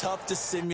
tough to simulate.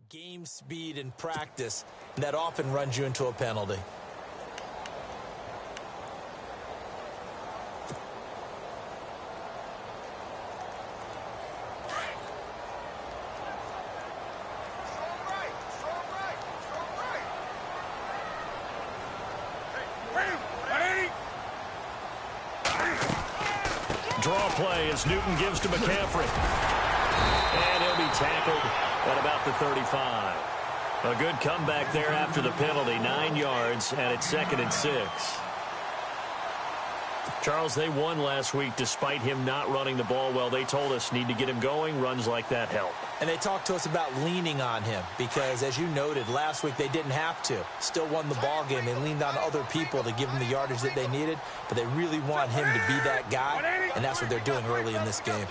Game speed and practice that often runs you into a penalty. Draw play as Newton gives to McCaffrey. And he'll be tackled at about the 35. A good comeback there after the penalty. 9 yards, and it's 2nd and 6. Charles, they won last week despite him not running the ball well. They told us need to get him going. Runs like that help. And they talked to us about leaning on him because, as you noted, last week they didn't have to. Still won the ball game. They leaned on other people to give them the yardage that they needed, but they really want him to be that guy, and that's what they're doing early in this game.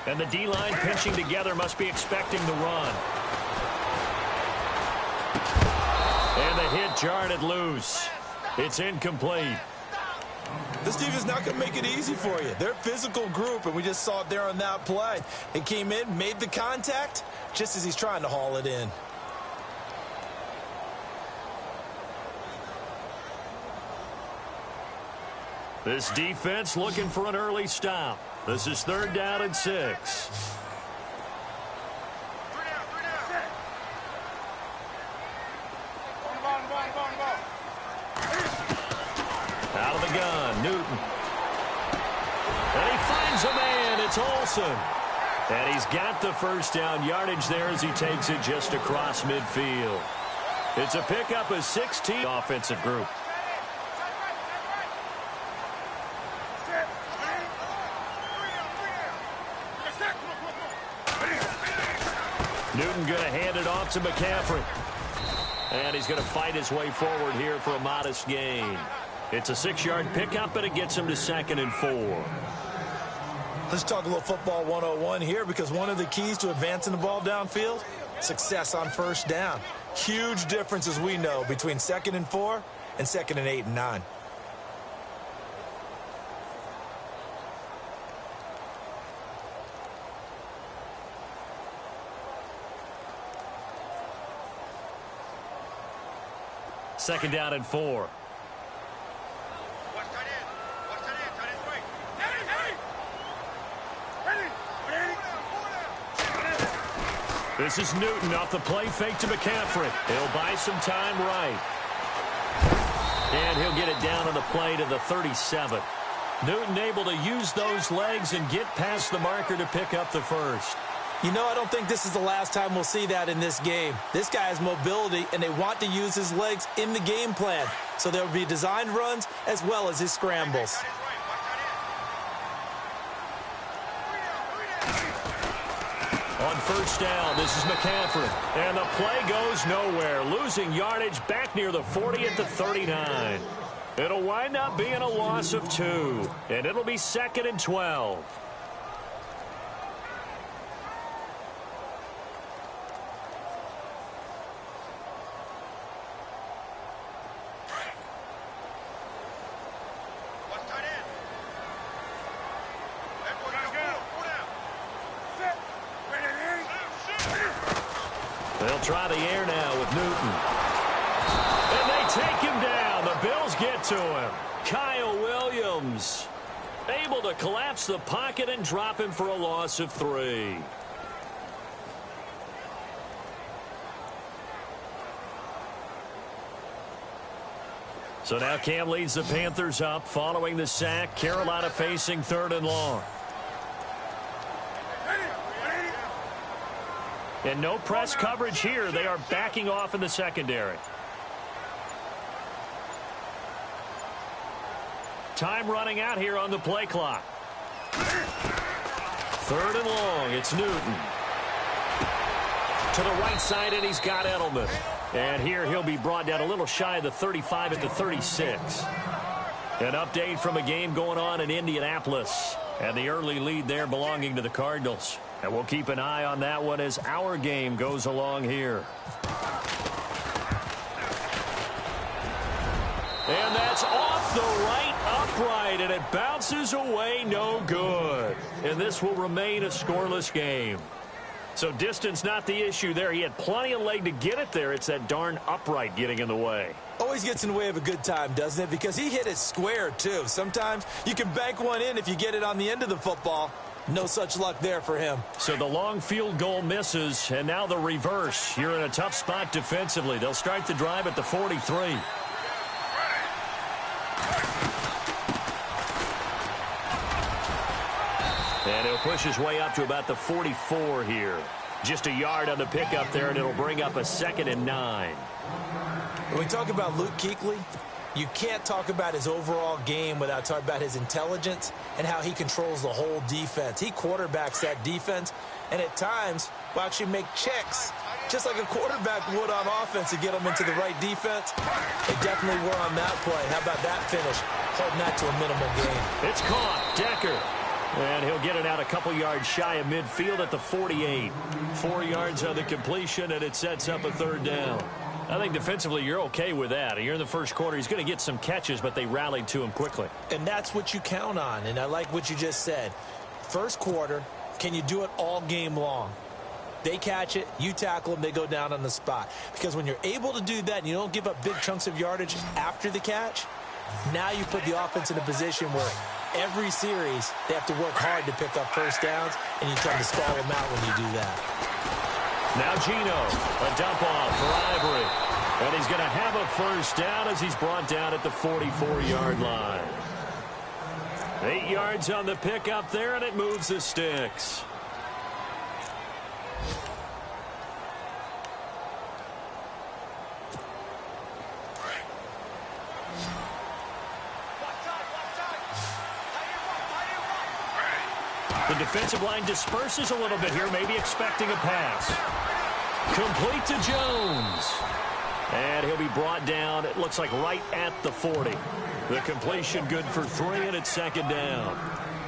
And the D-line pinching together must be expecting the run. And the hit jarred it loose. It's incomplete. This team is not going to make it easy for you. They're a physical group, and we just saw it there on that play. It came in, made the contact, just as he's trying to haul it in. This defense looking for an early stop. This is 3rd down and 6. Out of the gun, Newton. And he finds a man. It's Olsen. And he's got the first down yardage there as he takes it just across midfield. It's a pickup of 16 offensive group. Newton going to hand it off to McCaffrey. And he's going to fight his way forward here for a modest gain. It's a 6-yard pickup, and it gets him to 2nd and 4. Let's talk a little football 101 here, because one of the keys to advancing the ball downfield, success on first down. Huge difference, as we know, between 2nd and 4 and 2nd and 8 and 9. Second down and 4. This is Newton off the play fake to McCaffrey. He'll buy some time right. And he'll get it down on the play to the 37. Newton able to use those legs and get past the marker to pick up the first. You know, I don't think this is the last time we'll see that in this game. This guy has mobility, and they want to use his legs in the game plan. So there will be designed runs as well as his scrambles. On first down, this is McCaffrey. And the play goes nowhere. Losing yardage back near the 40 at the 39. It'll wind up being a loss of 2. And it'll be 2nd and 12. They'll try the air now with Newton. And they take him down. The Bills get to him. Kyle Williams able to collapse the pocket and drop him for a loss of 3. So now Cam leads the Panthers up following the sack. Carolina facing 3rd and long. And no press coverage here. They are backing off in the secondary. Time running out here on the play clock. 3rd and long. It's Newton. To the right side, and he's got Edelman. And here he'll be brought down a little shy of the 35 at the 36. An update from a game going on in Indianapolis. And the early lead there belonging to the Cardinals. And we'll keep an eye on that one as our game goes along here. And that's off the right upright, and it bounces away, no good. And this will remain a scoreless game. So distance not the issue there. He had plenty of leg to get it there. It's that darn upright getting in the way. Always gets in the way of a good time, doesn't it? Because he hit it square, too. Sometimes you can bank one in if you get it on the end of the football. No such luck there for him. So the long field goal misses, and now the reverse. You're in a tough spot defensively. They'll start the drive at the 43. And he'll push his way up to about the 44 here. Just a yard on the pickup there, and it'll bring up a 2nd and 9. When we talk about Luke Kuechly, you can't talk about his overall game without talking about his intelligence and how he controls the whole defense. He quarterbacks that defense, and at times will actually make checks, just like a quarterback would on offense to get them into the right defense. They definitely were on that play. How about that finish? Holding that to a minimal gain. It's caught. Decker. And he'll get it out a couple yards shy of midfield at the 48. 4 yards on the completion, and it sets up a 3rd down. I think defensively you're okay with that. You're in the first quarter. He's going to get some catches, but they rallied to him quickly. And that's what you count on, and I like what you just said. First quarter, can you do it all game long? They catch it, you tackle them, they go down on the spot. Because when you're able to do that and you don't give up big chunks of yardage after the catch, now you put the offense in a position where every series they have to work hard to pick up first downs, and you tend to stall them out when you do that. Now Gino, a dump off for Ivory. And he's going to have a first down as he's brought down at the 44-yard line. 8 yards on the pickup there, and it moves the sticks. The defensive line disperses a little bit here, maybe expecting a pass. Complete to Jones. And he'll be brought down, it looks like right at the 40. The completion good for 3, and it's 2nd down.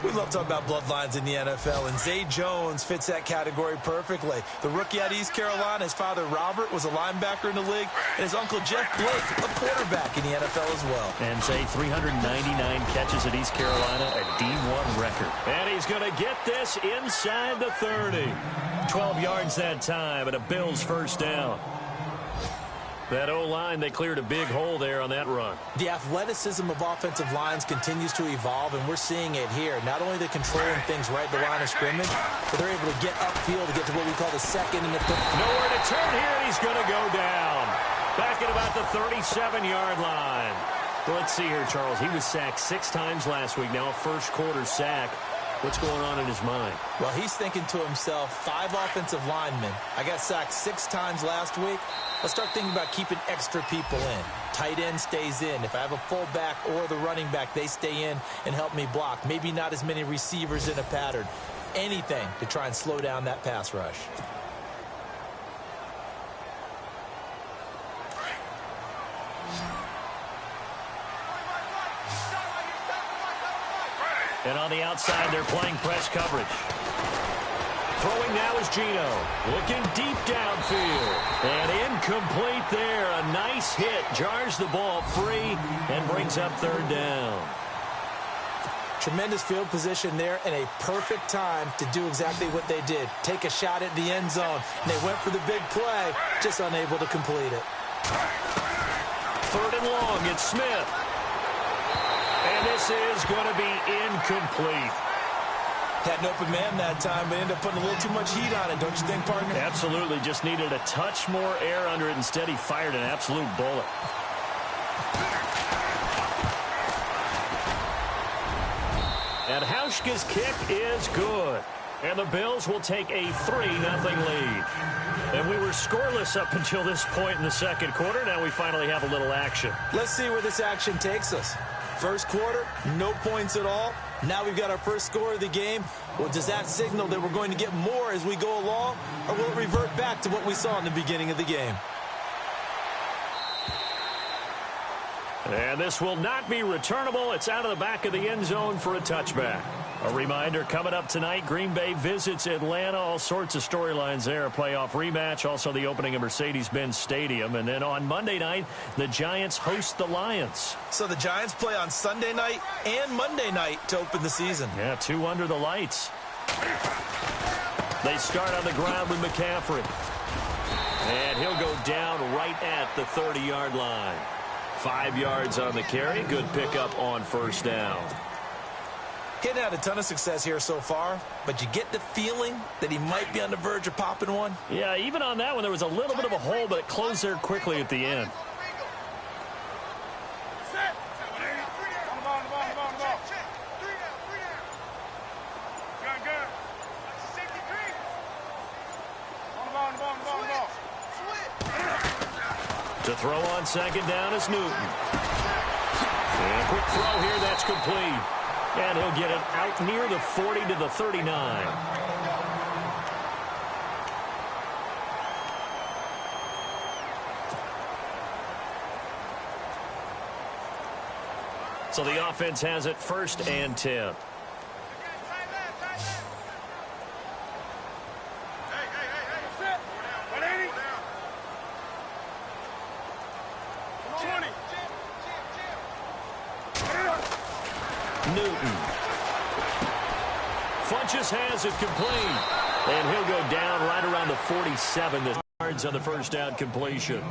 We love talking about bloodlines in the NFL, and Zay Jones fits that category perfectly. The rookie out of East Carolina, his father Robert was a linebacker in the league, and his uncle Jeff Blake, a quarterback in the NFL as well. And Zay, 399 catches at East Carolina, a D1 record. And he's going to get this inside the 30. 12 yards that time, and a Bills first down. That O-line, they cleared a big hole there on that run. The athleticism of offensive lines continues to evolve, and we're seeing it here. Not only are they controlling things right at the line of scrimmage, but they're able to get upfield to get to what we call the 2nd and the 3rd. Nowhere to turn here, and he's going to go down. Back at about the 37-yard line. Well, let's see here, Charles. He was sacked 6 times last week. Now a first quarter sack. What's going on in his mind? Well, he's thinking to himself, 5 offensive linemen. I got sacked 6 times last week. Let's start thinking about keeping extra people in. Tight end stays in. If I have a fullback or the running back, they stay in and help me block. Maybe not as many receivers in a pattern. Anything to try and slow down that pass rush. And on the outside, they're playing press coverage. Throwing now is Gino. Looking deep downfield. And incomplete there. A nice hit. Jars the ball free and brings up 3rd down. Tremendous field position there and a perfect time to do exactly what they did. Take a shot at the end zone. And they went for the big play, just unable to complete it. 3rd and long. It's Smith. And this is going to be incomplete. Had an open man that time, but ended up putting a little too much heat on it, don't you think, partner? Absolutely. Just needed a touch more air under it. Instead, he fired an absolute bullet. And Hauschka's kick is good. And the Bills will take a 3-0 lead. And we were scoreless up until this point in the second quarter. Now we finally have a little action. Let's see where this action takes us. First quarter, no points at all. Now we've got our first score of the game. Well, does that signal that we're going to get more as we go along? Or will it revert back to what we saw in the beginning of the game? And this will not be returnable. It's out of the back of the end zone for a touchback. A reminder, coming up tonight, Green Bay visits Atlanta. All sorts of storylines there. A playoff rematch, also the opening of Mercedes-Benz Stadium. And then on Monday night, the Giants host the Lions. So the Giants play on Sunday night and Monday night to open the season. Yeah, 2 under the lights. They start on the ground with McCaffrey. And he'll go down right at the 30-yard line. 5 yards on the carry. Good pickup on first down. He hadn't had a ton of success here so far, but you get the feeling that he might be on the verge of popping one. Yeah, even on that one, there was a little bit of a hole, but it closed there quickly at the end. To throw on second down is Newton. And a quick throw here, that's complete. And he'll get it out near the 40 to the 39. So the offense has it 1st and 10. Newton. Funches has it complete. And he'll go down right around the 47. The yards on the first down completion.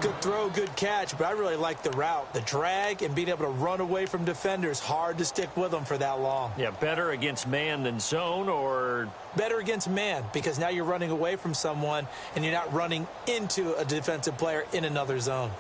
Good throw, good catch, but I really like the route. The drag and being able to run away from defenders. Hard to stick with them for that long. Yeah, better against man than zone, or? Better against man, because now you're running away from someone and you're not running into a defensive player in another zone.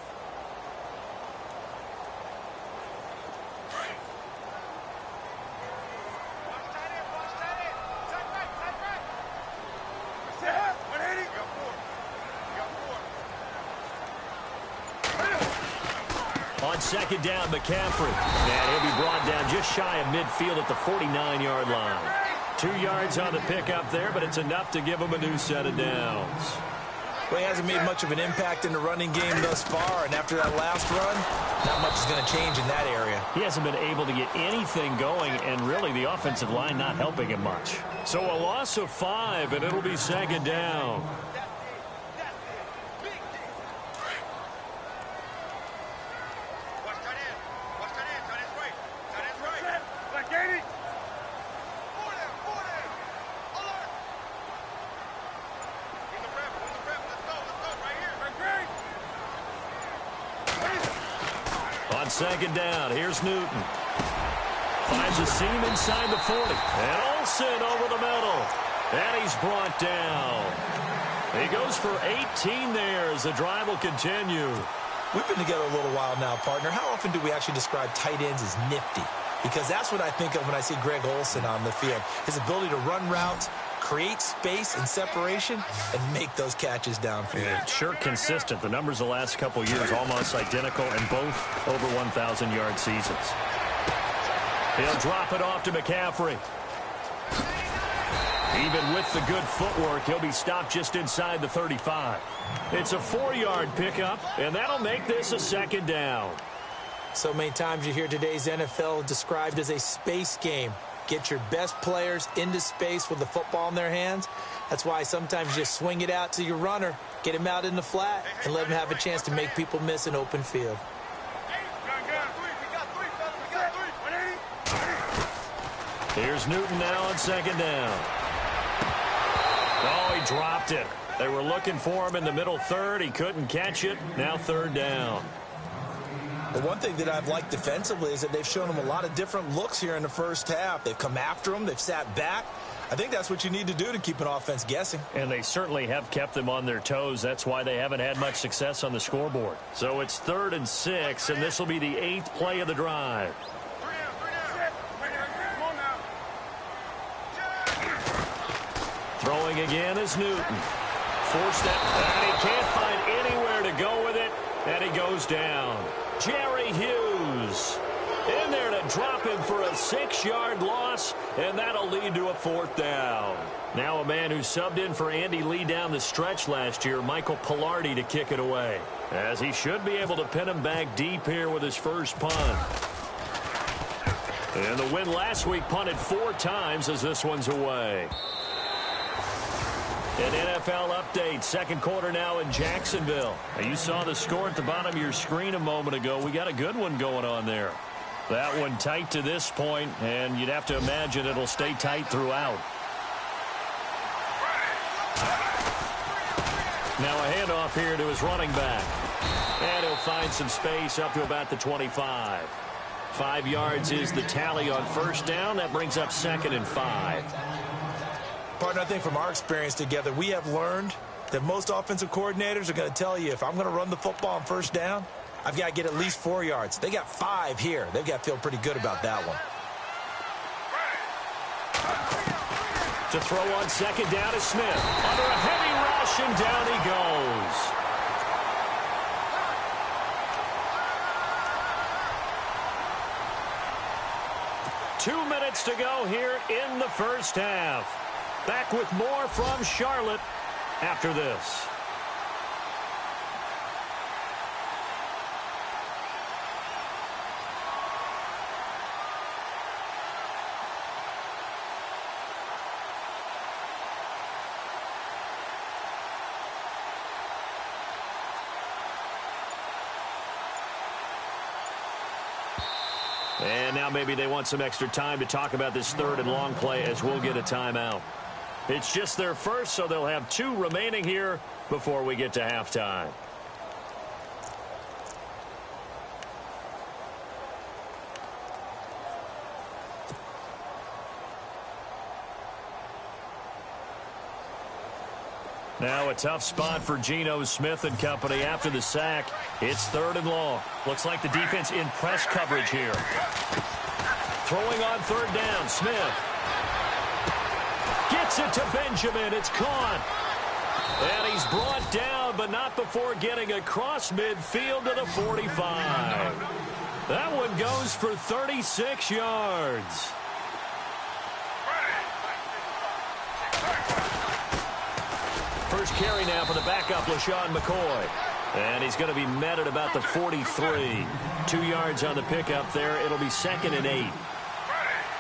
On second down, McCaffrey. And he'll be brought down just shy of midfield at the 49-yard line. 2 yards on the pickup there, but it's enough to give him a new set of downs. Well, he hasn't made much of an impact in the running game thus far, and after that last run, not much is going to change in that area. He hasn't been able to get anything going, and really the offensive line not helping him much. So a loss of 5, and it'll be second down. On second down, here's Newton. Finds a seam inside the 40. And Olsen over the middle. And he's brought down. He goes for 18 there as the drive will continue. We've been together a little while now, partner. How often do we actually describe tight ends as nifty? Because that's what I think of when I see Greg Olsen on the field. His ability to run routes, create space and separation, and make those catches downfield. Yeah, sure consistent. The numbers the last couple years almost identical, and both over 1,000-yard seasons. He'll drop it off to McCaffrey. Even with the good footwork, he'll be stopped just inside the 35. It's a 4-yard pickup, and that'll make this a second down. So many times you hear today's NFL described as a space game. Get your best players into space with the football in their hands. That's why sometimes you just swing it out to your runner, get him out in the flat, and let him have a chance to make people miss an open field. Here's Newton now on second down. Oh, he dropped it. They were looking for him in the middle third. He couldn't catch it. Now third down. The one thing that I've liked defensively is that they've shown him a lot of different looks here in the first half. They've come after him. They've sat back. I think that's what you need to do to keep an offense guessing. And they certainly have kept them on their toes. That's why they haven't had much success on the scoreboard. So it's 3rd and 6, and this will be the 8th play of the drive. throwing again is Newton. Forced that, and he can't find anywhere to go with it, and he goes down. Jerry Hughes in there to drop him for a 6-yard loss, and that'll lead to a 4th down. Now a man who subbed in for Andy Lee down the stretch last year, Michael Pilardi, to kick it away, as he should be able to pin him back deep here with his first punt. And the win last week punted 4 times as this one's away. An NFL update, second quarter now in Jacksonville. Now, you saw the score at the bottom of your screen a moment ago. We got a good one going on there. That one tight to this point, and you'd have to imagine it'll stay tight throughout. Now a handoff here to his running back. And he'll find some space up to about the 25. 5 yards is the tally on first down. That brings up 2nd and 5. Partner, I think from our experience together, we have learned that most offensive coordinators are going to tell you, if I'm going to run the football on first down, I've got to get at least 4 yards. They got 5 here. They've got to feel pretty good about that one. To throw on second down is Smith. Under a heavy rush, and down he goes. Two minutes to go here in the first half. Back with more from Charlotte after this. And now maybe they want some extra time to talk about this 3rd and long play, as we'll get a timeout. It's just their first, so they'll have 2 remaining here before we get to halftime. Now a tough spot for Geno Smith and company after the sack. It's 3rd and long. Looks like the defense in press coverage here. Throwing on 3rd down, Smith. Gets it to Benjamin. It's caught. And he's brought down, but not before getting across midfield to the 45. That one goes for 36 yards. First carry now for the backup, LaShawn McCoy. And he's going to be met at about the 43. 2 yards on the pickup there. It'll be 2nd and 8.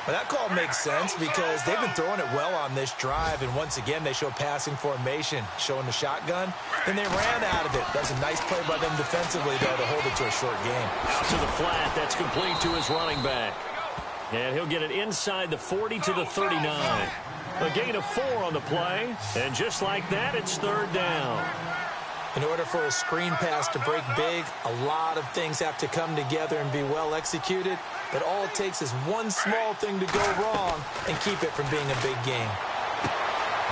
Well, that call makes sense because they've been throwing it well on this drive, and once again they show passing formation, showing the shotgun. Then they ran out of it. That was a nice play by them defensively, though, to hold it to a short game. Out to the flat. That's complete to his running back. And he'll get it inside the 40 to the 39. A gain of 4 on the play, and just like that, it's 3rd down. In order for a screen pass to break big, a lot of things have to come together and be well executed. But all it takes is one small thing to go wrong and keep it from being a big game.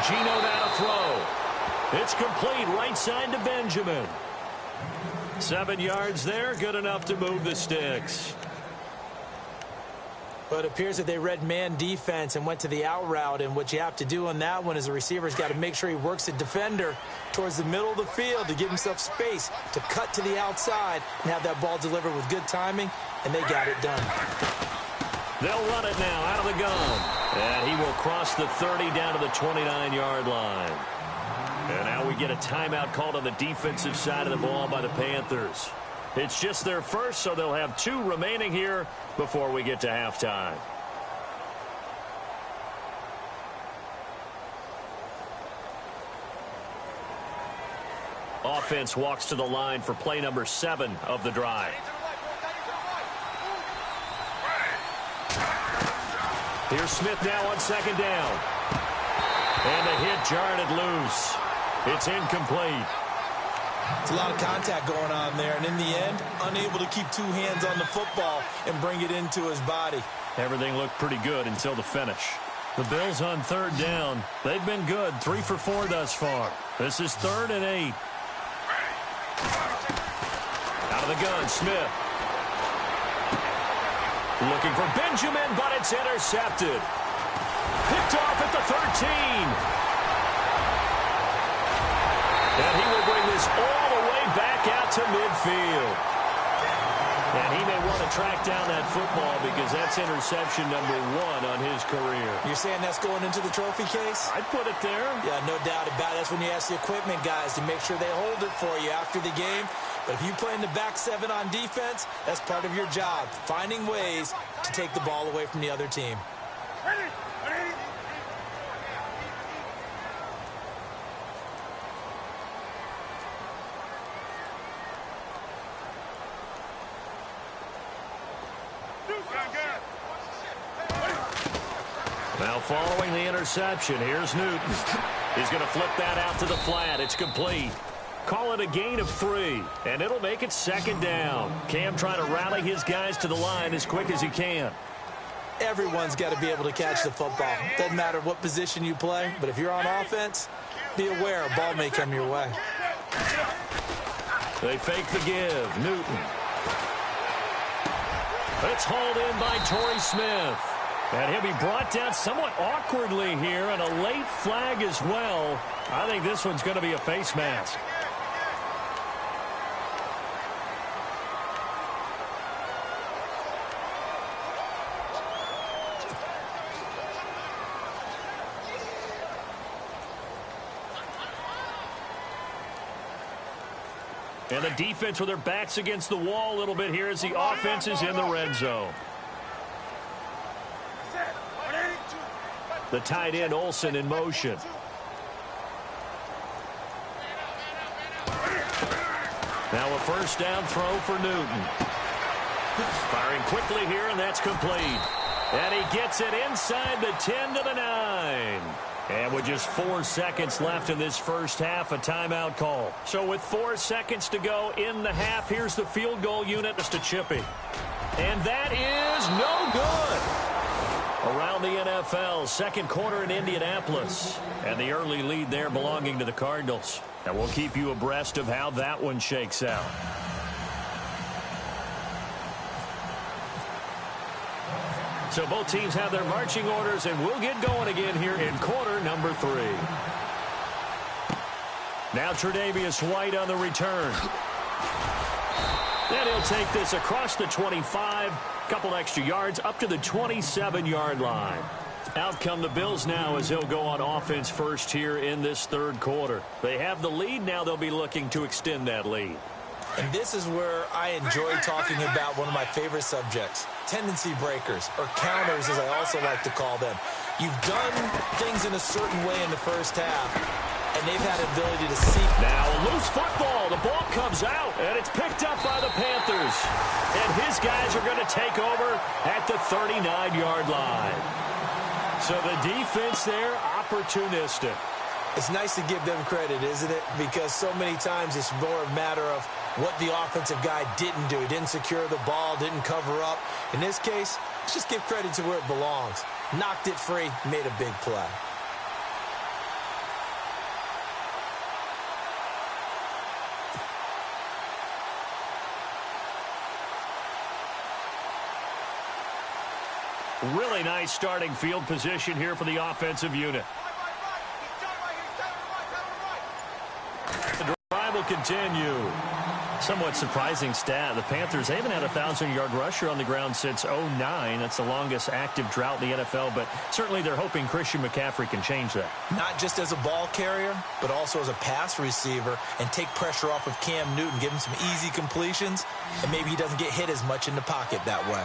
Geno now to throw. It's complete right side to Benjamin. 7 yards there, good enough to move the sticks. Well, it appears that they read man defense and went to the out route, and what you have to do on that one is the receiver's got to make sure he works the defender towards the middle of the field to give himself space to cut to the outside and have that ball delivered with good timing, and they got it done. They'll run it now out of the gun, and he will cross the 30 down to the 29-yard line. And now we get a timeout called on the defensive side of the ball by the Panthers. It's just their first, so they'll have 2 remaining here before we get to halftime. Offense walks to the line for play number 7 of the drive. Here's Smith now on 2nd down. And the hit jarred it loose. It's incomplete. It's a lot of contact going on there, and in the end, unable to keep 2 hands on the football and bring it into his body. Everything looked pretty good until the finish. The Bills on 3rd down. They've been good, 3 for 4 thus far. This is 3rd and 8. Out of the gun, Smith. Looking for Benjamin, but it's intercepted. Picked off at the 13. gets all the way back out to midfield. And he may want to track down that football because that's interception number 1 on his career. You're saying that's going into the trophy case? I'd put it there. Yeah, no doubt about it. That's when you ask the equipment guys to make sure they hold it for you after the game. But if you play in the back 7 on defense, that's part of your job, finding ways to take the ball away from the other team. Ready. Now following the interception, here's Newton. He's going to flip that out to the flat. It's complete. Call it a gain of 3, and it'll make it 2nd down. Cam trying to rally his guys to the line as quick as he can. Everyone's got to be able to catch the football. Doesn't matter what position you play, but if you're on offense, be aware a ball may come your way. They fake the give. Newton. It's hauled in by Torrey Smith. And he'll be brought down somewhat awkwardly here, and a late flag as well. I think this one's going to be a face mask. And the defense with their backs against the wall a little bit here as the offense is in the red zone. The tight end, Olsen, in motion. Now a first down throw for Newton. Firing quickly here, and that's complete. And he gets it inside the 10 to the 9. And with just 4 seconds left in this first half, a timeout call. So with 4 seconds to go in the half, here's the field goal unit, Mr. Chippy. And that is no good. Around the NFL, second quarter in Indianapolis. And the early lead there belonging to the Cardinals. And we'll keep you abreast of how that one shakes out. So both teams have their marching orders, and we'll get going again here in quarter number 3. Now Tre'Davious White on the return. And he'll take this across the 25. Couple extra yards up to the 27-yard line. Out come the Bills now as they'll go on offense first here in this third quarter. They have the lead. Now they'll be looking to extend that lead. And this is where I enjoy talking about one of my favorite subjects, tendency breakers, or counters as I also like to call them. You've done things in a certain way in the first half, and they've had the ability to see. Now a loose football. The ball comes out, and it's picked up by the Panthers. And his guys are going to take over at the 39-yard line. So the defense there, opportunistic. It's nice to give them credit, isn't it? Because so many times it's more a matter of what the offensive guy didn't do. He didn't secure the ball, didn't cover up. In this case, let's just give credit to where it belongs. Knocked it free, made a big play. Really nice starting field position here for the offensive unit. The drive will continue. Somewhat surprising stat. The Panthers haven't had a 1,000-yard rusher on the ground since 2009. That's the longest active drought in the NFL, but certainly they're hoping Christian McCaffrey can change that. Not just as a ball carrier, but also as a pass receiver and take pressure off of Cam Newton, give him some easy completions, and maybe he doesn't get hit as much in the pocket that way.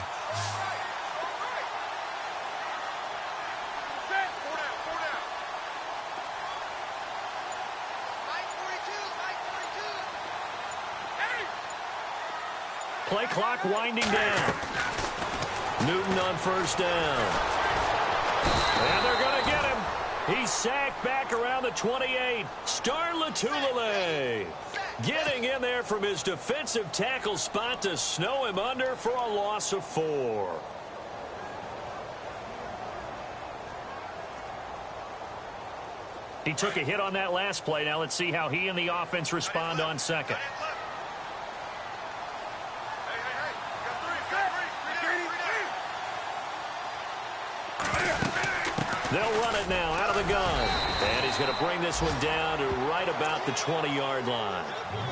Play clock winding down. Newton on first down. And they're going to get him. He's sacked back around the 28. Star Latulippe getting in there from his defensive tackle spot to snow him under for a loss of 4. He took a hit on that last play. Now let's see how he and the offense respond on second. They'll run it now out of the gun. And he's going to bring this one down to right about the 20-yard line.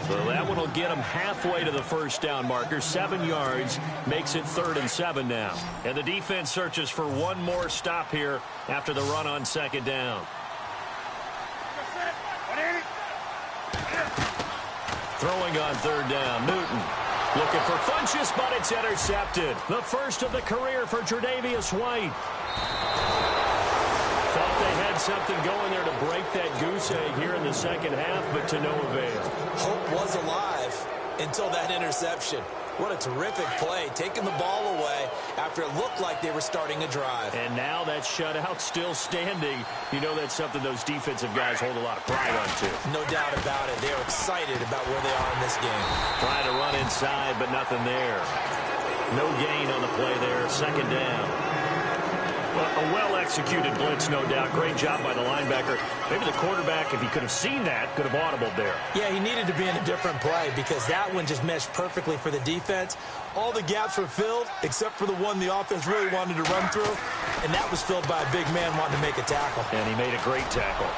So that one will get him halfway to the first down marker. 7 yards makes it 3rd and 7 now. And the defense searches for one more stop here after the run on 2nd down. Throwing on 3rd down, Newton. Looking for Funchess, but it's intercepted. The first of the career for Tre'Davious White. Thought they had something going there to break that goose egg here in the second half, but to no avail. Hope was alive until that interception. What a terrific play, taking the ball away after it looked like they were starting a drive. And now that shutout still standing. You know that's something those defensive guys hold a lot of pride on, too. No doubt about it. They're excited about where they are in this game. Trying to run inside, but nothing there. No gain on the play there. 2nd down. A well-executed blitz, no doubt. Great job by the linebacker. Maybe the quarterback, if he could have seen that, could have audibled there. Yeah, he needed to be in a different play because that one just meshed perfectly for the defense. All the gaps were filled except for the one the offense really wanted to run through, and that was filled by a big man wanting to make a tackle. And he made a great tackle.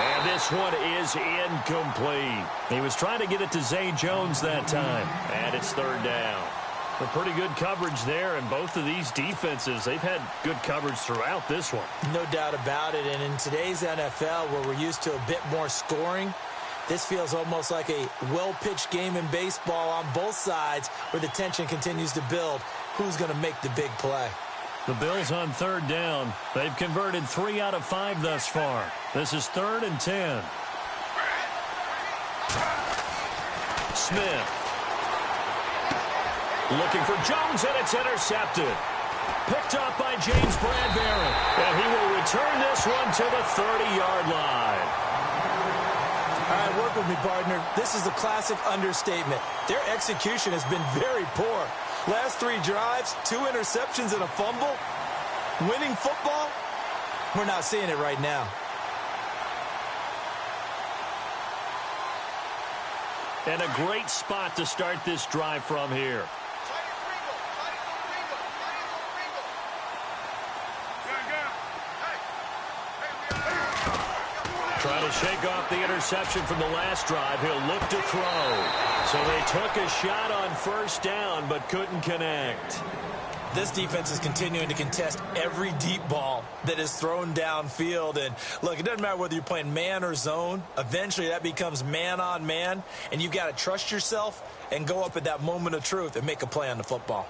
And this one is incomplete. He was trying to get it to Zay Jones that time. And it's 3rd down. A pretty good coverage there, and both of these defenses, they've had good coverage throughout this one. No doubt about it, and in today's NFL, where we're used to a bit more scoring, this feels almost like a well-pitched game in baseball on both sides where the tension continues to build. Who's going to make the big play? The Bills on 3rd down. They've converted 3 out of 5 thus far. This is 3rd and 10. Smith. Looking for Jones, and it's intercepted. Picked up by James Bradbury. And he will return this one to the 30-yard line. All right, work with me, partner. This is a classic understatement. Their execution has been very poor. Last 3 drives, 2 interceptions and a fumble. Winning football? We're not seeing it right now. And a great spot to start this drive from here. Trying to shake off the interception from the last drive. He'll look to throw. So they took a shot on 1st down, but couldn't connect. This defense is continuing to contest every deep ball that is thrown downfield. And, look, it doesn't matter whether you're playing man or zone. Eventually, that becomes man-on-man, and you've got to trust yourself and go up at that moment of truth and make a play on the football.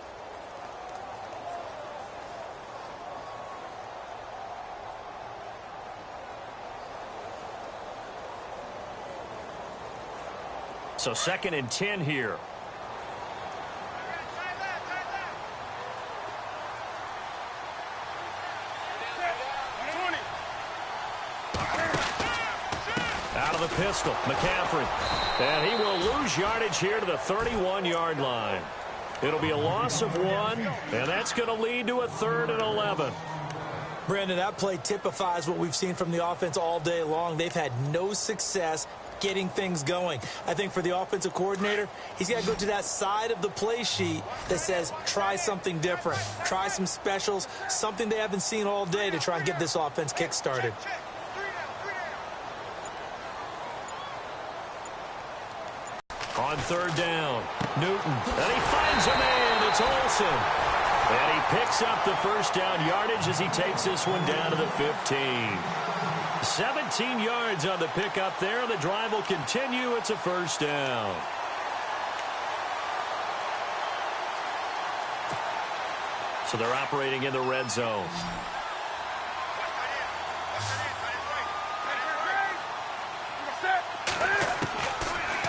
So 2nd and 10 here. Out of the pistol, McCaffrey. And he will lose yardage here to the 31-yard line. It'll be a loss of 1, and that's going to lead to a 3rd and 11. Brandon, that play typifies what we've seen from the offense all day long. They've had no success getting things going. I think for the offensive coordinator, he's got to go to that side of the play sheet that says try something different, try some specials, something they haven't seen all day to try and get this offense kick-started. On 3rd down, Newton, and he finds a man. It's Olsen. And he picks up the first down yardage as he takes this one down to the 15. 17 yards on the pickup there. The drive will continue. It's a 1st down. So they're operating in the red zone.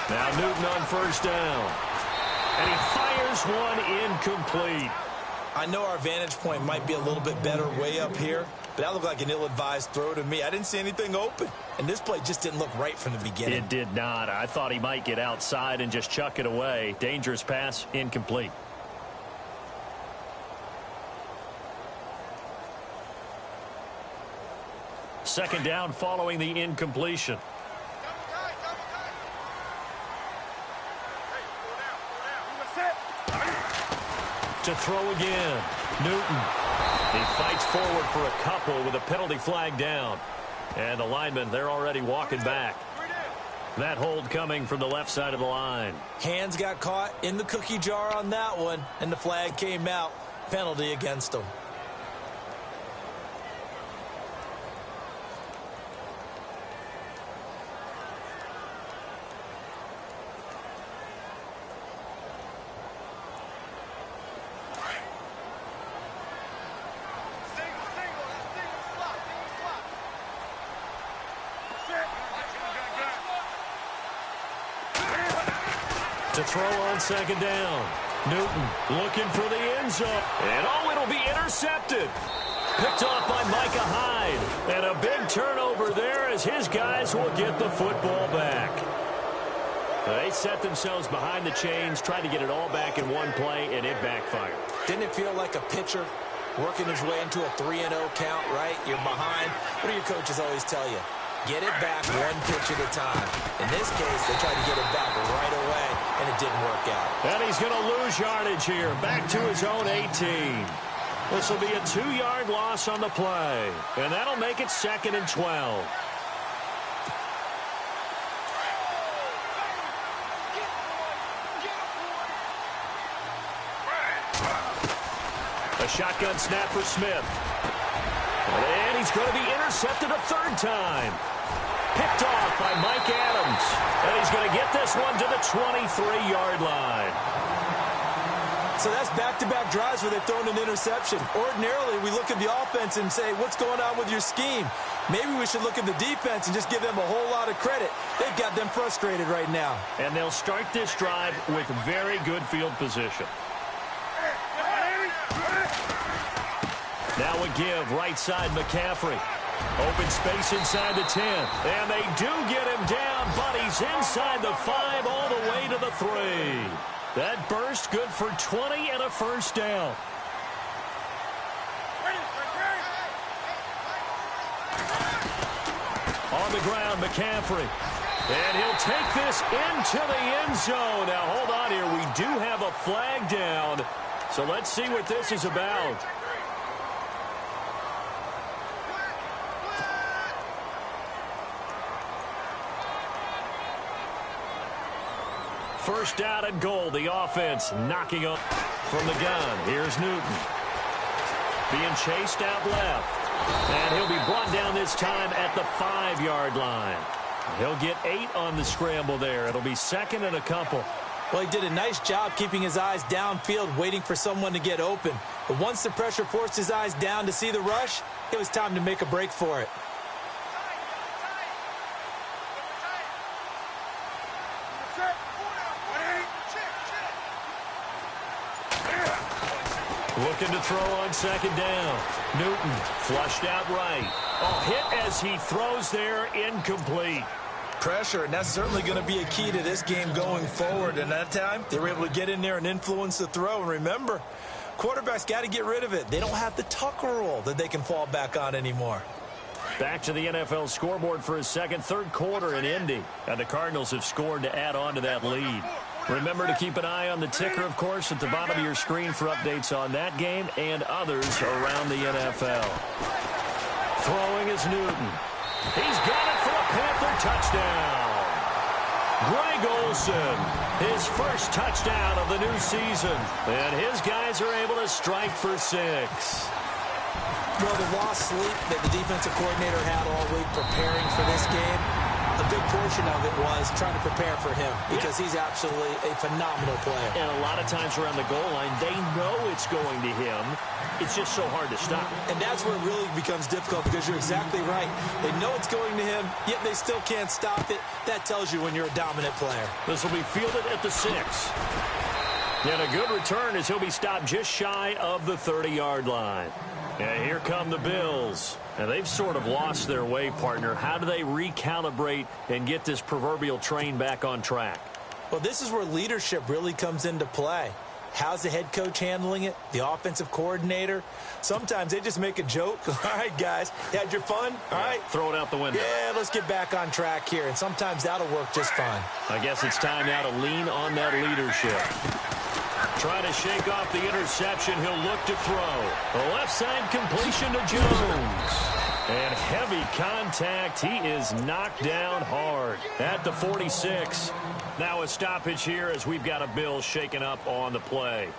Now Newton on 1st down. And he fires one incomplete. I know our vantage point might be a little bit better way up here, but that looked like an ill-advised throw to me. I didn't see anything open, and this play just didn't look right from the beginning. It did not. I thought he might get outside and just chuck it away. Dangerous pass, incomplete. Second down following the incompletion. To throw again. Newton. He fights forward for a couple with a penalty flag down. And the linemen, they're already walking back. That hold coming from the left side of the line. Hands got caught in the cookie jar on that one, and the flag came out. Penalty against them. To throw on second down. Newton looking for the end zone. And it'll be intercepted. Picked off by Micah Hyde. And a big turnover there as his guys will get the football back. They set themselves behind the chains, tried to get it all back in one play, and it backfired. Didn't it feel like a pitcher working his way into a 3-0 count, right? You're behind. What do your coaches always tell you? Get it back one pitch at a time. In this case, they tried to get it back right away, and it didn't work out. And he's going to lose yardage here, back to his own 18. This will be a 2-yard loss on the play, and that'll make it 2nd and 12. A shotgun snap for Smith. And he's going to be intercepted a third time. Picked off by Mike Adams. And he's going to get this one to the 23-yard line. So that's back-to-back drives where they've thrown an interception. Ordinarily, we look at the offense and say, what's going on with your scheme? Maybe we should look at the defense and just give them a whole lot of credit. They've got them frustrated right now. And they'll start this drive with very good field position. Now a give, right side McCaffrey. Open space inside the 10. And they do get him down, but he's inside the 5 all the way to the 3. That burst good for 20 and a first down. On the ground, McCaffrey. And he'll take this into the end zone. Now, hold on here. We do have a flag down. So let's see what this is about. First down and goal. The offense knocking up from the gun. Here's Newton. Being chased out left. And he'll be brought down this time at the 5-yard line. He'll get 8 on the scramble there. It'll be 2nd and a couple. Well, he did a nice job keeping his eyes downfield, waiting for someone to get open. But once the pressure forced his eyes down to see the rush, it was time to make a break for it. Looking to throw on second down. Newton flushed out right. Oh, hit as he throws there, incomplete. Pressure, and that's certainly going to be a key to this game going forward. And that time, they were able to get in there and influence the throw. And remember, quarterbacks got to get rid of it. They don't have the Tucker rule that they can fall back on anymore. Back to the NFL scoreboard for his third quarter in Indy. And the Cardinals have scored to add on to that lead. Remember to keep an eye on the ticker, of course, at the bottom of your screen for updates on that game and others around the NFL. Throwing is Newton. He's got it for a Panther touchdown. Greg Olsen, his first touchdown of the new season. And his guys are able to strike for 6. Well, the lost sleep that the defensive coordinator had all week preparing for this game, a good portion of it was trying to prepare for him because he's absolutely a phenomenal player. And a lot of times around the goal line, they know it's going to him. It's just so hard to stop. And that's where it really becomes difficult because you're exactly right. They know it's going to him, yet they still can't stop it. That tells you when you're a dominant player. This will be fielded at the 6. And a good return as he'll be stopped just shy of the 30-yard line. And here come the Bills. And they've sort of lost their way, partner. How do they recalibrate and get this proverbial train back on track? Well, this is where leadership really comes into play. How's the head coach handling it? The offensive coordinator? Sometimes they just make a joke. All right, guys, you had your fun? All right. Throw it out the window. Yeah, let's get back on track here. And sometimes that'll work just fine. I guess it's time now to lean on that leadership. Trying to shake off the interception. He'll look to throw. The left side completion to Jones. And heavy contact. He is knocked down hard at the 46. Now a stoppage here as we've got a Bill shaken up on the play.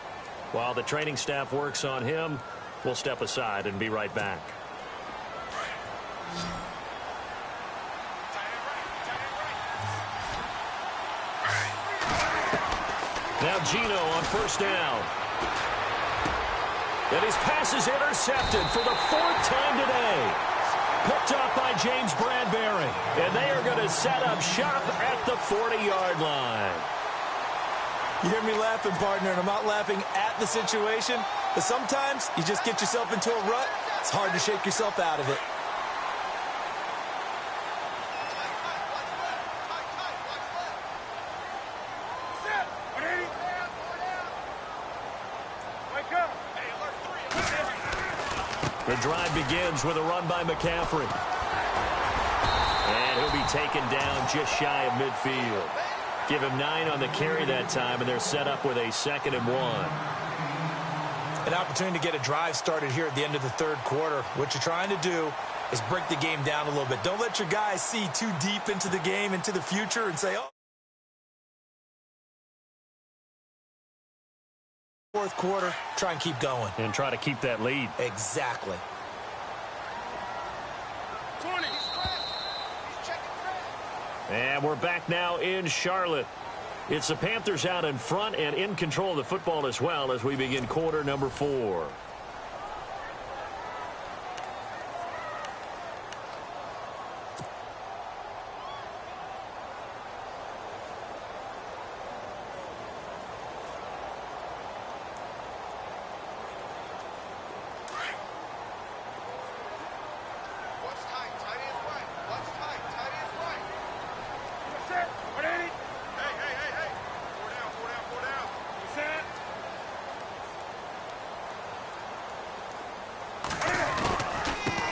While the training staff works on him, we'll step aside and be right back. Now Gino on first down. And his pass is intercepted for the 4th time today. Picked up by James Bradbury. And they are going to set up shop at the 40-yard line. You hear me laughing, partner, and I'm not laughing at the situation. But sometimes you just get yourself into a rut. It's hard to shake yourself out of it. The drive begins with a run by McCaffrey. And he'll be taken down just shy of midfield. Give him 9 on the carry that time, and they're set up with a 2nd and 1. An opportunity to get a drive started here at the end of the 3rd quarter. What you're trying to do is break the game down a little bit. Don't let your guys see too deep into the game, into the future, and say, oh. 4th quarter, try and keep going. And try to keep that lead. Exactly. And we're back now in Charlotte. It's the Panthers out in front and in control of the football as well as we begin quarter number 4.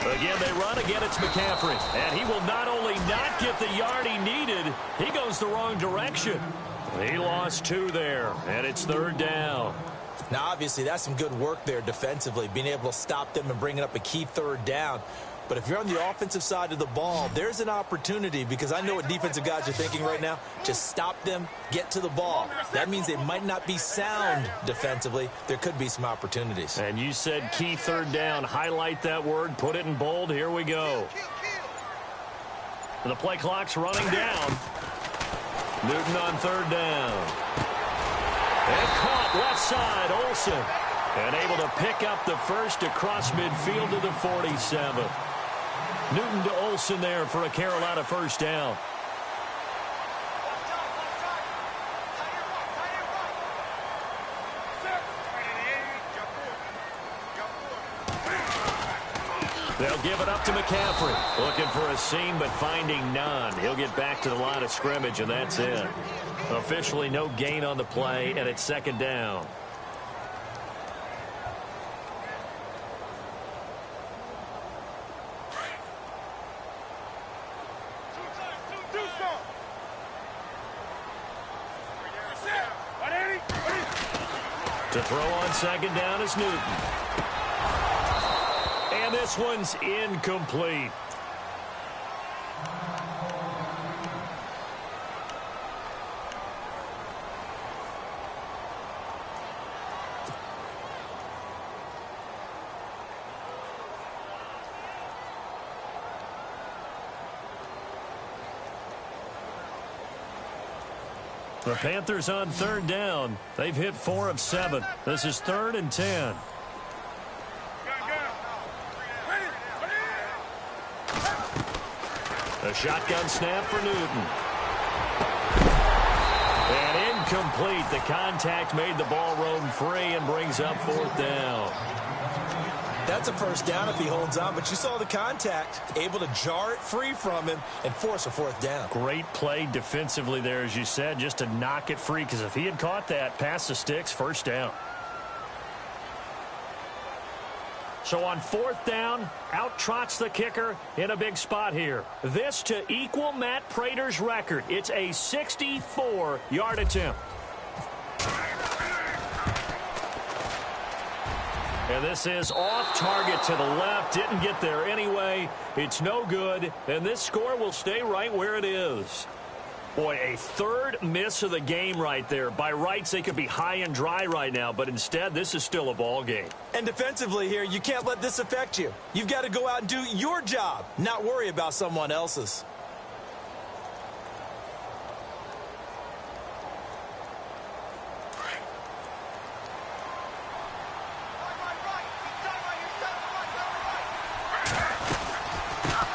Again, they run. Again, it's McCaffrey. And he will not only not get the yard he needed, he goes the wrong direction. He lost 2 there, and it's 3rd down. Now, obviously, that's some good work there defensively, being able to stop them and bringing up a key 3rd down. But if you're on the offensive side of the ball, there's an opportunity, because I know what defensive guys are thinking right now. Just stop them, get to the ball. That means they might not be sound defensively. There could be some opportunities. And you said key 3rd down. Highlight that word. Put it in bold. Here we go. The play clock's running down. Newton on 3rd down. And caught left side, Olsen. And able to pick up the first across midfield to the 47. Newton to Olsen there for a Carolina first down. They'll give it up to McCaffrey. Looking for a seam, but finding none. He'll get back to the line of scrimmage, and that's it. Officially no gain on the play, and it's 2nd down. To throw on 2nd down is Newton. And this one's incomplete. The Panthers on 3rd down. They've hit 4 of 7. This is 3rd and 10. A shotgun snap for Newton. And incomplete. The contact made the ball roam free and brings up 4th down. That's a first down if he holds on, but you saw the contact, able to jar it free from him and force a 4th down. Great play defensively there, as you said, just to knock it free, because if he had caught that, past the sticks, first down. So on 4th down, out trots the kicker in a big spot here. This to equal Matt Prater's record. It's a 64-yard attempt. And this is off target to the left. Didn't get there anyway. It's no good. And this score will stay right where it is. Boy, a third miss of the game right there. By rights, they could be high and dry right now, but instead, this is still a ball game. And defensively here, you can't let this affect you. You've got to go out and do your job, not worry about someone else's.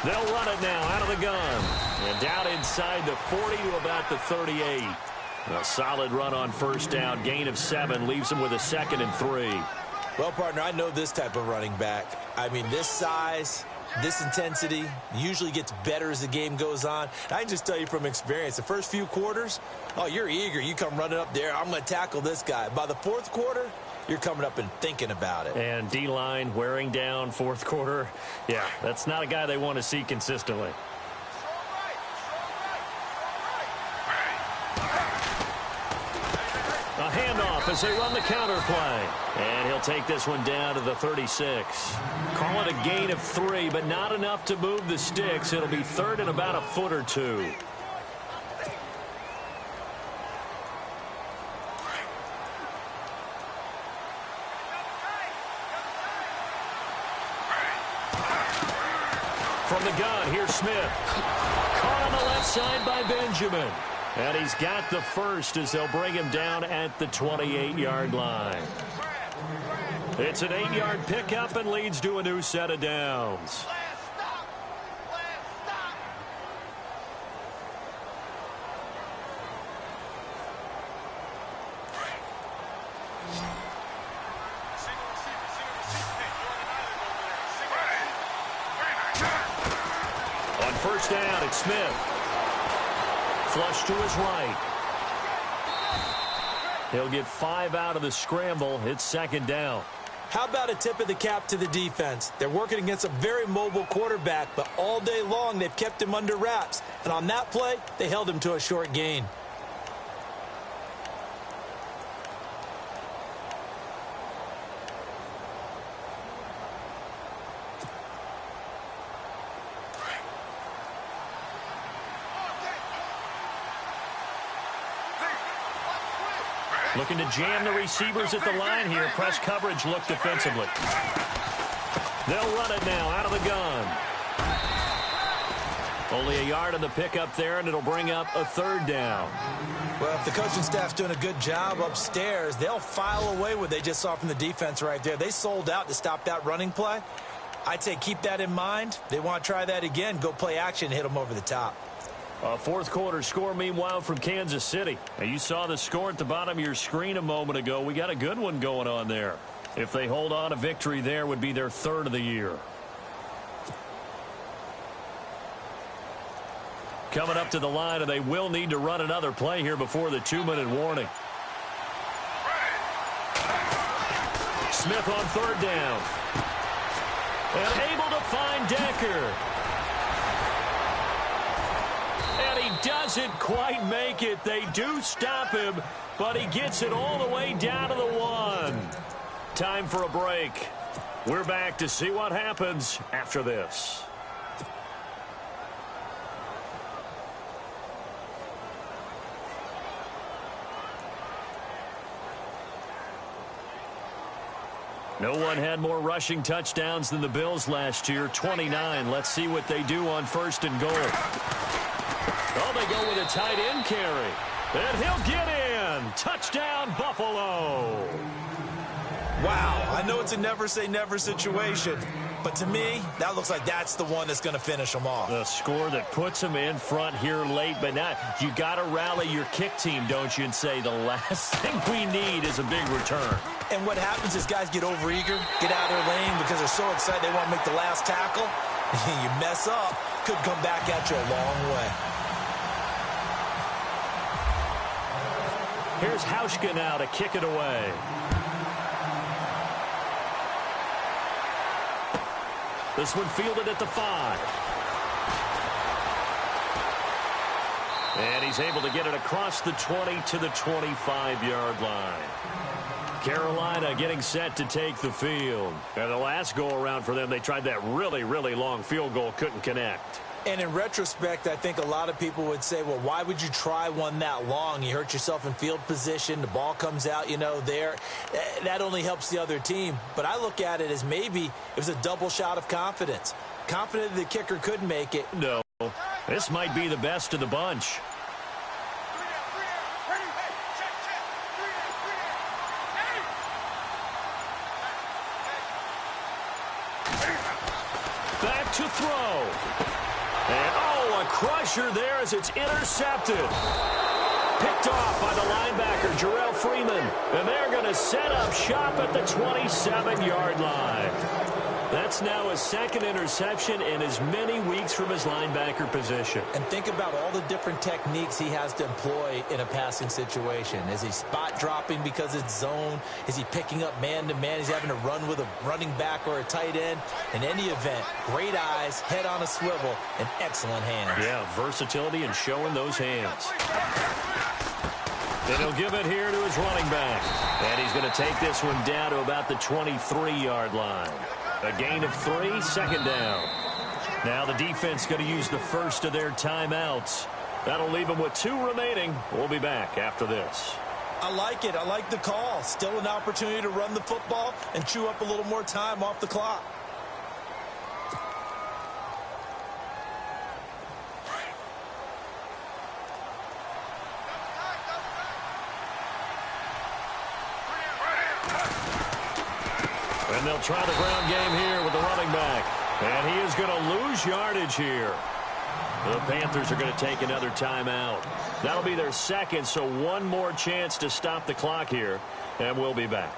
They'll run it now out of the gun. And down inside the 40 to about the 38. A solid run on first down. Gain of 7 leaves him with a 2nd and 3. Well, partner, I know this type of running back. I mean, this size, this intensity usually gets better as the game goes on. I can just tell you from experience, the first few quarters, oh, you're eager. You come running up there, I'm going to tackle this guy. By the fourth quarter, you're coming up and thinking about it. And D-line wearing down fourth quarter. Yeah, that's not a guy they want to see consistently. A handoff as they run the counter play. And he'll take this one down to the 36. Call it a gain of 3, but not enough to move the sticks. It'll be 3rd and about a foot or 2. From the gun, here's Smith. Caught on the left side by Benjamin. And he's got the first as they'll bring him down at the 28-yard line. It's an 8-yard pickup and leads to a new set of downs. On first down, it's Smith. Flush to his right. He'll get 5 out of the scramble. It's 2nd down. How about a tip of the cap to the defense? They're working against a very mobile quarterback, but all day long they've kept him under wraps. And on that play, they held him to a short gain. Looking to jam the receivers at the line here. Press coverage look defensively. They'll run it now out of the gun. Only a yard on the pickup there, and it'll bring up a 3rd down. Well, if the coaching staff's doing a good job upstairs, they'll file away what they just saw from the defense right there. They sold out to stop that running play. I'd say keep that in mind. They want to try that again. Go play action, hit them over the top. A fourth quarter score, meanwhile, from Kansas City. Now, you saw the score at the bottom of your screen a moment ago. We got a good one going on there. If they hold on, a victory there would be their 3rd of the year. Coming up to the line, and they will need to run another play here before the 2-minute warning. Smith on 3rd down. And able to find Decker. And he doesn't quite make it. They do stop him, but he gets it all the way down to the 1. Time for a break. We're back to see what happens after this. No one had more rushing touchdowns than the Bills last year, 29. Let's see what they do on 1st and goal. Oh, they go with a tight end carry. And he'll get in. Touchdown, Buffalo. Wow, I know it's a never-say-never situation, but to me, that looks like that's the one that's going to finish them off. The score that puts them in front here late, but now you got to rally your kick team, don't you, and say the last thing we need is a big return. And what happens is guys get overeager, get out of their lane because they're so excited they want to make the last tackle. You mess up, could come back at you a long way. Here's Hauschka now to kick it away. This one fielded at the 5. And he's able to get it across the 20 to the 25-yard line. Carolina getting set to take the field. And the last go-around for them, they tried that really, really long field goal, couldn't connect. And in retrospect, I think a lot of people would say, well, why would you try one that long? You hurt yourself in field position. The ball comes out, there. That only helps the other team. But I look at it as maybe it was a double shot of confidence. Confident the kicker could make it. No, this might be the best of the bunch. Back to throw. And, a crusher there as it's intercepted. Picked off by the linebacker, Jarrell Freeman. And they're going to set up shop at the 27-yard line. That's now his second interception in as many weeks from his linebacker position. And think about all the different techniques he has to employ in a passing situation. Is he spot dropping because it's zone? Is he picking up man-to-man? Is he having to run with a running back or a tight end? In any event, great eyes, head on a swivel, and excellent hands. Yeah, versatility and showing those hands. And he'll give it here to his running back. And he's going to take this one down to about the 23-yard line. A gain of 3, second down. Now the defense going to use the first of their timeouts. That'll leave them with 2 remaining. We'll be back after this. I like it. I like the call. Still an opportunity to run the football and chew up a little more time off the clock. And they'll try the ground game here with the running back. And he is going to lose yardage here. The Panthers are going to take another timeout. That'll be their second, so one more chance to stop the clock here. And we'll be back.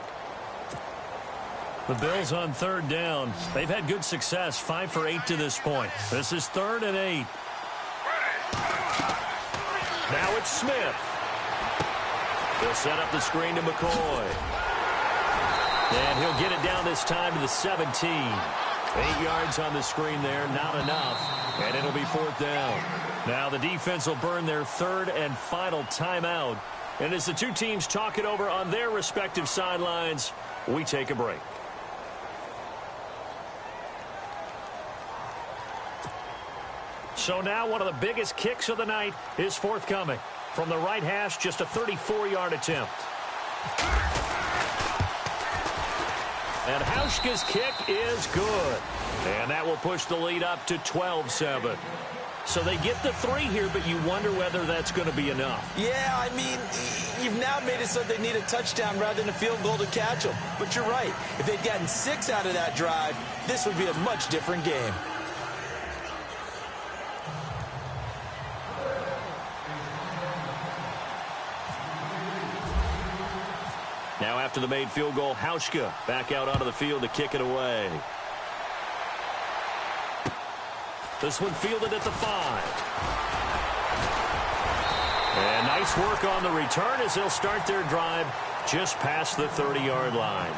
The Bills on third down. They've had good success, 5 for 8 to this point. This is 3rd and 8. Now it's Smith. They'll set up the screen to McCoy. And he'll get it down this time to the 17. 8 yards on the screen there, not enough. And it'll be 4th down. Now the defense will burn their 3rd and final timeout. And as the two teams talk it over on their respective sidelines, we take a break. So now one of the biggest kicks of the night is forthcoming. From the right hash, just a 34-yard attempt. And Hauschka's kick is good. And that will push the lead up to 12-7. So they get the 3 here, but you wonder whether that's going to be enough. Yeah, I mean, you've now made it so they need a touchdown rather than a field goal to catch them. But you're right. If they'd gotten 6 out of that drive, this would be a much different game. Now after the made field goal, Hauschka back out onto the field to kick it away. This one fielded at the 5. And nice work on the return as they'll start their drive just past the 30-yard line.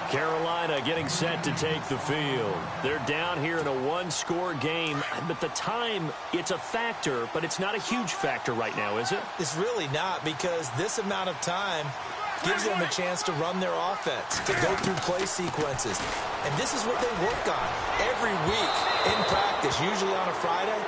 Carolina getting set to take the field. They're down here in a 1-score game, but the time, it's a factor, but it's not a huge factor right now, is it? It's really not, because this amount of time gives them a chance to run their offense, to go through play sequences. And this is what they work on every week in practice, usually on a Friday.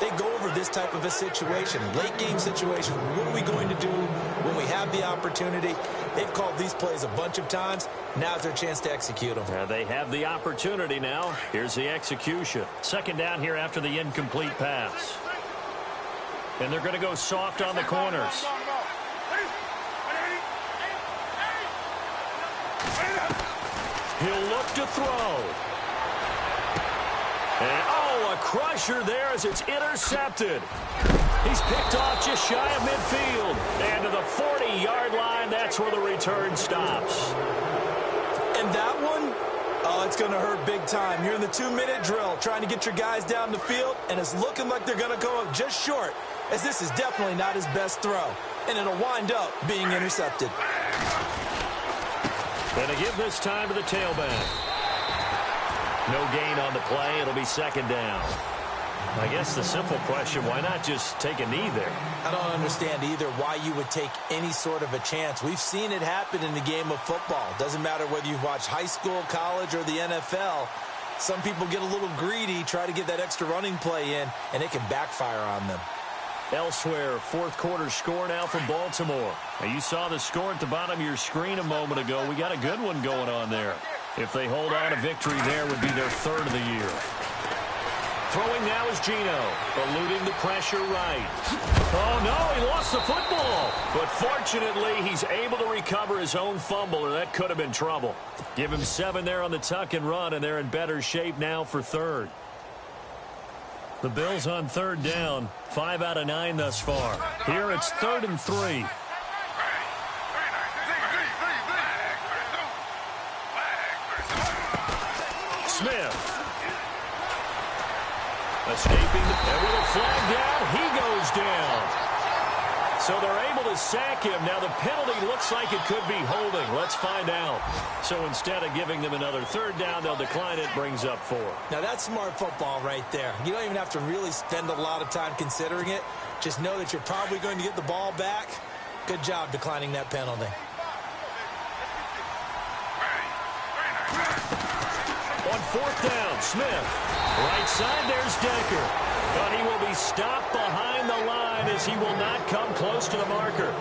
They go over this type of a situation, late game situation. What are we going to do when we have the opportunity? They've called these plays a bunch of times. Now's their chance to execute them. They have the opportunity now. Here's the execution. Second down here after the incomplete pass. And they're going to go soft on the corners. He'll look to throw. And, a crusher there as it's intercepted. He's picked off just shy of midfield. And to the 40-yard line, that's where the return stops. And that one, it's going to hurt big time. You're in the 2-minute drill trying to get your guys down the field, and it's looking like they're going to go up just short, as this is definitely not his best throw. And it'll wind up being intercepted. Going to give this time to the tailback. No gain on the play. It'll be second down. I guess the simple question, why not just take a knee there? I don't understand either why you would take any sort of a chance. We've seen it happen in the game of football. Doesn't matter whether you've watched high school, college, or the NFL. Some people get a little greedy, try to get that extra running play in, and it can backfire on them. Elsewhere, fourth quarter score now for Baltimore. Now, you saw the score at the bottom of your screen a moment ago. We got a good one going on there. If they hold on to victory, there would be their third of the year. Throwing now is Geno, eluding the pressure right. Oh, no, he lost the football. But fortunately, he's able to recover his own fumble, or that could have been trouble. Give him 7 there on the tuck and run, and they're in better shape now for third. The Bills on third down, 5 out of 9 thus far. Here it's 3rd and 3. Smith. Escaping, and with a flag down, he goes down. So they're able to sack him. Now the penalty looks like it could be holding. Let's find out. So instead of giving them another third down, they'll decline it, brings up 4. Now that's smart football right there. You don't even have to really spend a lot of time considering it. Just know that you're probably going to get the ball back. Good job declining that penalty. On 4th down, Smith. Right side, there's Decker. But he will be stopped behind the line as he will not come close to the marker.